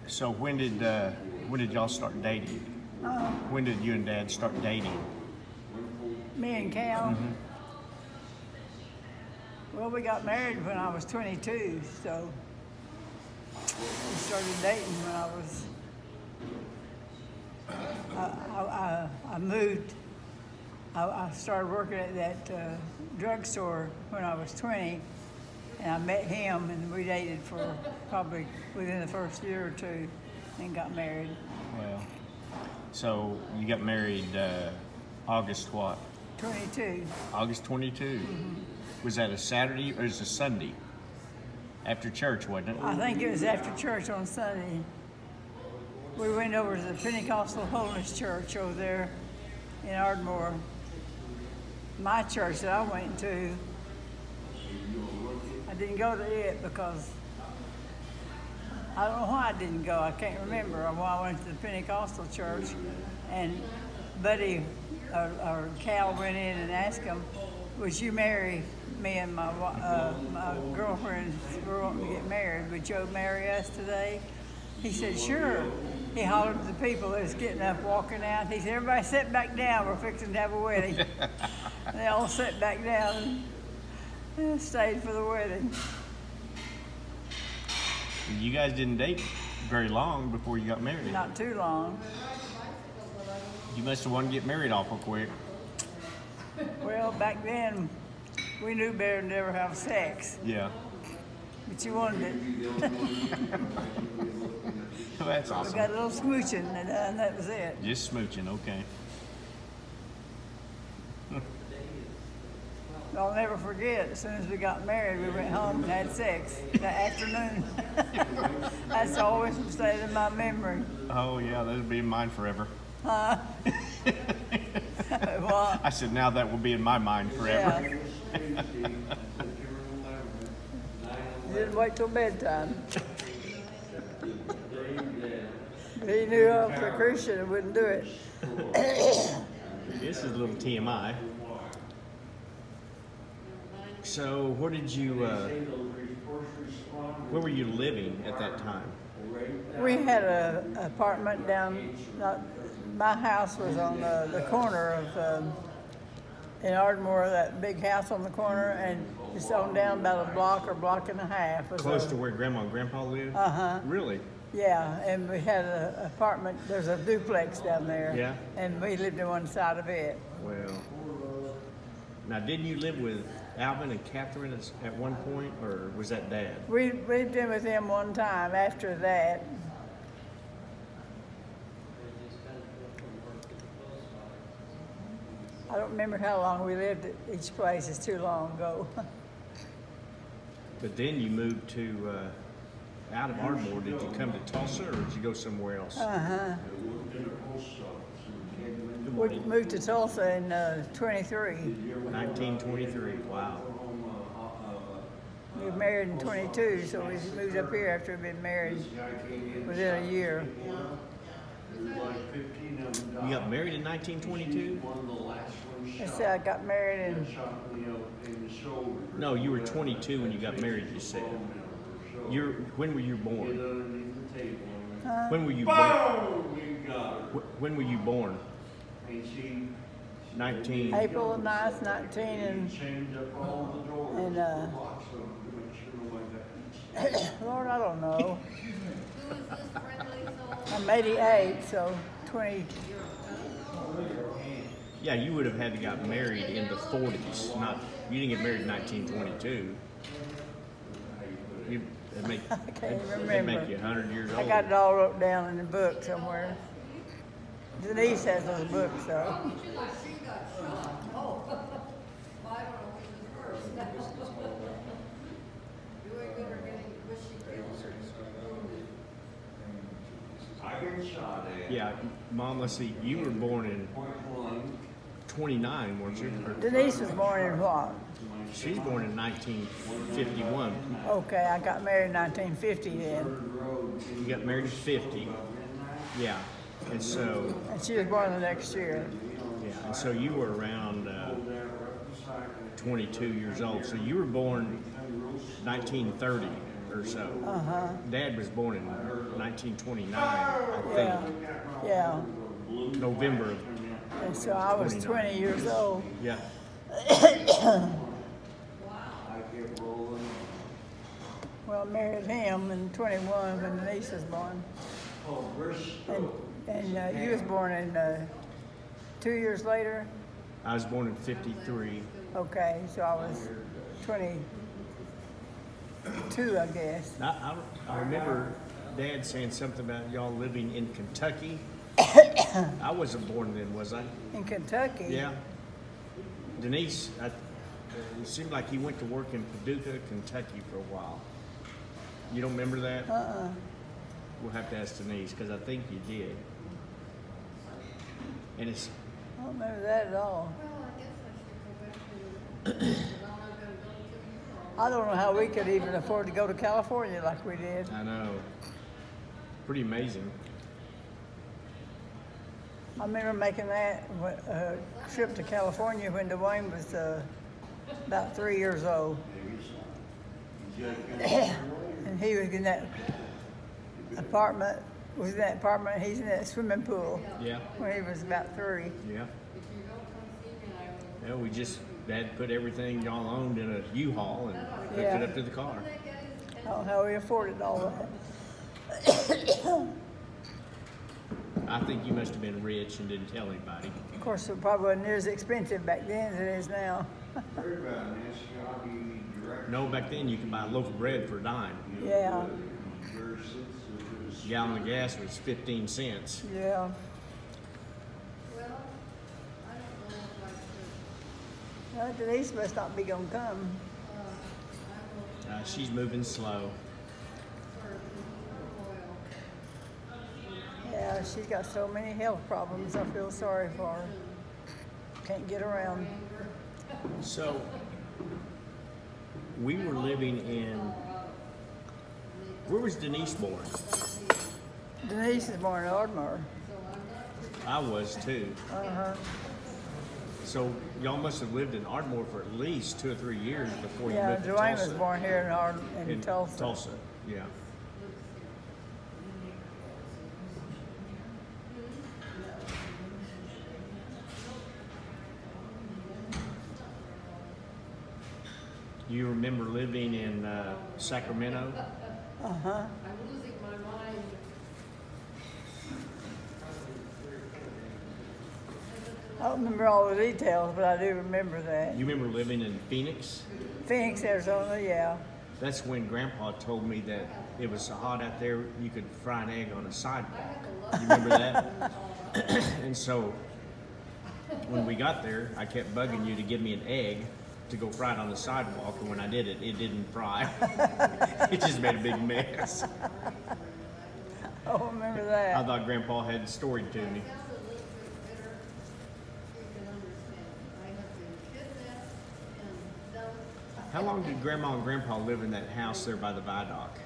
So when did y'all start dating? When did you and Dad start dating? Me and Cal. Well, we got married when I was 22, so we started dating when I was. I moved. I started working at that drugstore when I was 20, and I met him, and we dated for probably within the first year or two, and got married. Well, so you got married August what? 22. August 22. Was that a Saturday or was it a Sunday? After church, wasn't it? I think it was after church on Sunday. We went over to the Pentecostal Holiness Church over there in Ardmore. My church that I went to, I didn't go to it because I don't know why I didn't go. I can't remember why I went to the Pentecostal church. And Buddy or Cal went in and asked him, "Would you marry me and my girlfriend? We're wanting to get married. Would you marry us today?" He said, "Sure." He hollered to the people that was getting up, walking out. He said, "Everybody sit back down. We're fixing to have a wedding." They all sat back down and stayed for the wedding. You guys didn't date very long before you got married. Not too long. You must have wanted to get married awful quick. Well, back then, we knew better than to ever have sex. Yeah. But you wanted it. Well, that's awesome. We got a little smooching, and that was it. Just smooching, okay. I'll never forget, as soon as we got married, we went home and had sex that afternoon. That's always stayed in my memory. Oh, yeah, that'll be in mine forever. Well, I said, now that will be in my mind forever. Yeah. Didn't wait till bedtime. He knew I was a Christian and wouldn't do it. This is a little TMI. So, where did you, where were you living at that time? We had an apartment down, my house was on the corner of, in Ardmore, that big house on the corner, and it's on down about a block or block and a half. Close to where Grandma and Grandpa lived? Uh-huh. Really? Yeah, and we had an apartment, there's a duplex down there. Yeah. And we lived on one side of it. Well, now didn't you live with Alvin and Catherine at one point, or was that Dad? We lived in with them one time after that. I don't remember how long we lived at each place, it's too long ago. But then you moved to, out of Ardmore. Did you come to Tulsa, or did you go somewhere else? Uh-huh. We moved to Tulsa in 23. 1923, wow. We were married in 22, so we moved up here after we'd been married within a year. You got married in 1922? I said I got married in... No, you were 22 when you got married, you said. When were you born? When were you born? When were you born? 19. April the 9th, 19, and Lord, I don't know. I'm 88, so 20. Yeah, you would have had to got married in the 40s. You didn't get married in 1922. I can't remember. It'd make you 100 years old. I got it all wrote down in the book somewhere. Denise has those books, though. Yeah, Mom, let's see. You were born in 29, weren't you? Denise was born in what? She's born in 1951. Okay, I got married in 1950 then. You got married in 50. Yeah. And so... And she was born the next year. Yeah, and so you were around 22 years old. So you were born 1930 or or so. Uh-huh. Dad was born in 1929, I think. Yeah. November of And so I was 20 years old. Yeah. Well, I married him in 21 when Denise was born. And you was born in 2 years later? I was born in 53. Okay, so I was 22, I guess. I remember Dad saying something about y'all living in Kentucky. I wasn't born then, was I? In Kentucky? Yeah. Denise, it seemed like he went to work in Paducah, Kentucky for a while. You don't remember that? We'll have to ask Denise, because I think you did. And it's... I don't remember that at all. I don't know how we could even afford to go to California like we did. I know. Pretty amazing. I remember making that trip to California when Dwayne was about 3 years old. And he was in that apartment, he's in that swimming pool. Yeah. When he was about 3. Yeah. Yeah, Dad put everything y'all owned in a U-Haul and hooked it up to the car. I don't know how we afforded all that. I think you must have been rich and didn't tell anybody. Of course, it probably wasn't near as expensive back then as it is now. No, back then you could buy a loaf of bread for a dime. Yeah. A gallon of gas was 15 cents. Yeah. Well, Denise must not be going to come. She's moving slow. Yeah, she's got so many health problems. I feel sorry for her. Can't get around. So, we were living in... Where was Denise born? Denise is born in Ardmore. I was too. Uh-huh. So y'all must have lived in Ardmore for at least 2 or 3 years before you moved to Dwayne Tulsa. was born here in Tulsa. Tulsa, yeah. You remember living in Sacramento? Uh-huh. I don't remember all the details, but I do remember that. You remember living in Phoenix? Phoenix, Arizona, yeah. That's when Grandpa told me that it was so hot out there you could fry an egg on a sidewalk. You remember that? And so when we got there, I kept bugging you to give me an egg to go fry it on the sidewalk, and when I did it, it didn't fry. It just made a big mess. Oh, I remember that. I thought Grandpa had storied to me. How long did Grandma and Grandpa live in that house there by the viaduct?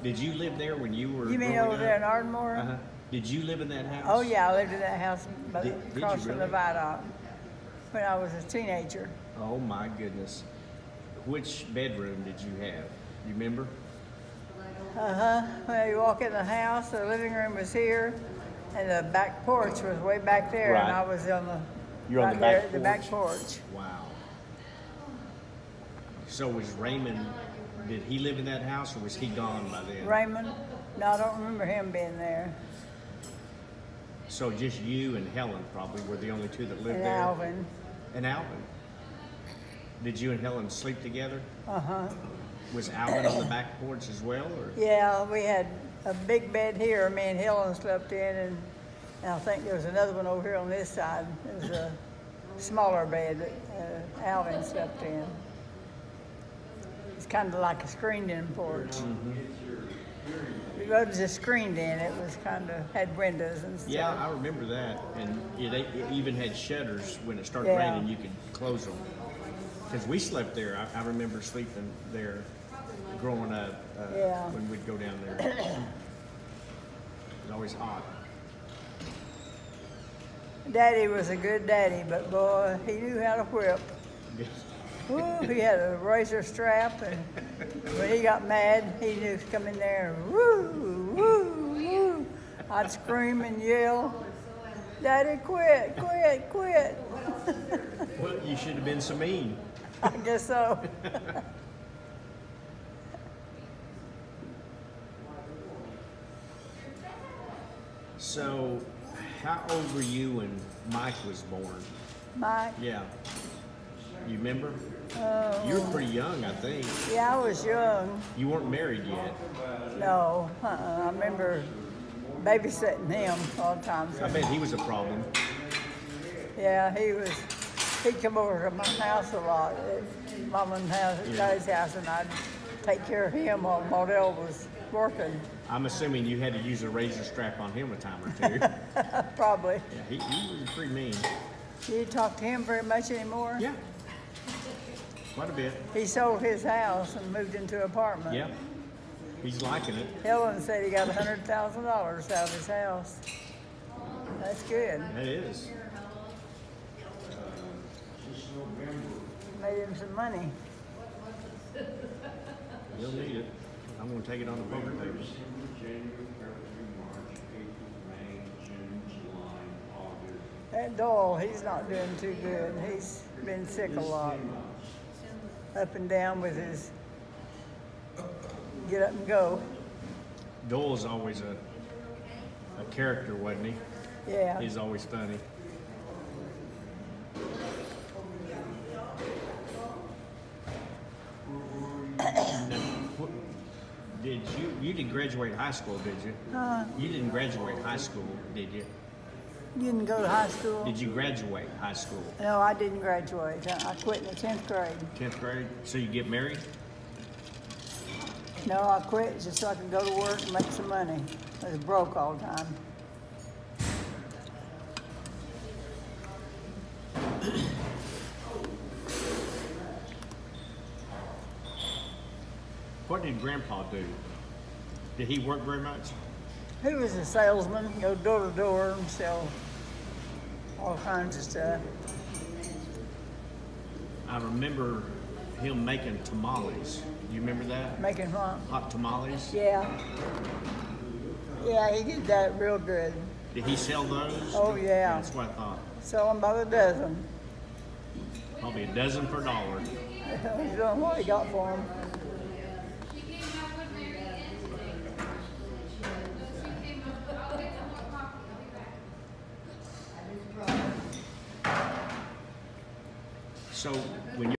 Did you live there when you were You mean growing over up? there in Ardmore? Uh-huh. Did you live in that house? Oh, yeah, I lived in that house Did across you from the really? viaduct when I was a teenager. Oh my goodness. Which bedroom did you have? You remember? Uh-huh. When you walk in the house, the living room was here, and the back porch was way back there, and Right. I was on the You're on right the there back at the back porch. Wow. So was Raymond, did he live in that house or was he gone by then? Raymond? No, I don't remember him being there. So just you and Helen probably were the only two that lived And there? Alvin. And Alvin. Did you and Helen sleep together? Uh-huh. Was Alvin on the back porch as well? Or? Yeah, we had a big bed here. Me and Helen slept in, and I think there was another one over here on this side. It was a smaller bed that Alvin slept in. It's kind of like a screened-in porch. Mm-hmm. It wasn't just screened in. It was kind of had windows and stuff. Yeah, I remember that. And it even had shutters. When it started Yeah. raining, you could close them. Because we slept there. I remember sleeping there growing up Yeah. when we'd go down there. It was always hot. Daddy was a good daddy, but boy, he knew how to whip. Ooh, he had a razor strap, and when he got mad, he just come in there and woo, woo, woo. I'd scream and yell, "Daddy, quit, quit, quit." Well, you should have been so mean. I guess so. So, how old were you when Mike was born? Mike? Yeah. You remember? Oh. You were pretty young, I think. Yeah, I was young. You weren't married yet. No, I remember babysitting him all the time. I bet he was a problem. Yeah, he'd come over to my house a lot, at Mama's house, at Daddy's house, and I'd take care of him while Maudel was working. I'm assuming you had to use a razor strap on him a time or two. Probably. Yeah, he was pretty mean. You didn't talk to him very much anymore? Yeah. Quite a bit. He sold his house and moved into an apartment. Yeah. He's liking it. Helen said he got $100,000 out of his house. That's good. That is. Made him some money. You'll need it. I'm going to take it on the poker table. That Doyle, he's not doing too good. He's been sick a lot. Up and down with his get up and go. Doyle's always a character, wasn't he? Yeah. He's always funny. Did you didn't graduate high school, did you? You didn't graduate high school, did you? You didn't go to high school? Did you graduate high school? No, I didn't graduate. I quit in the 10th grade. 10th grade? So you get married? No, I quit just so I could go to work and make some money. I was broke all the time. What did Grandpa do? Did he work very much? He was a salesman, go door to door and sell all kinds of stuff. I remember him making tamales. You remember that? Making what? Hot tamales? Yeah. Yeah, he did that real good. Did he sell those? Oh, yeah. That's what I thought. Sell them by the dozen. Probably a dozen for $1. He's doing what he got for them. So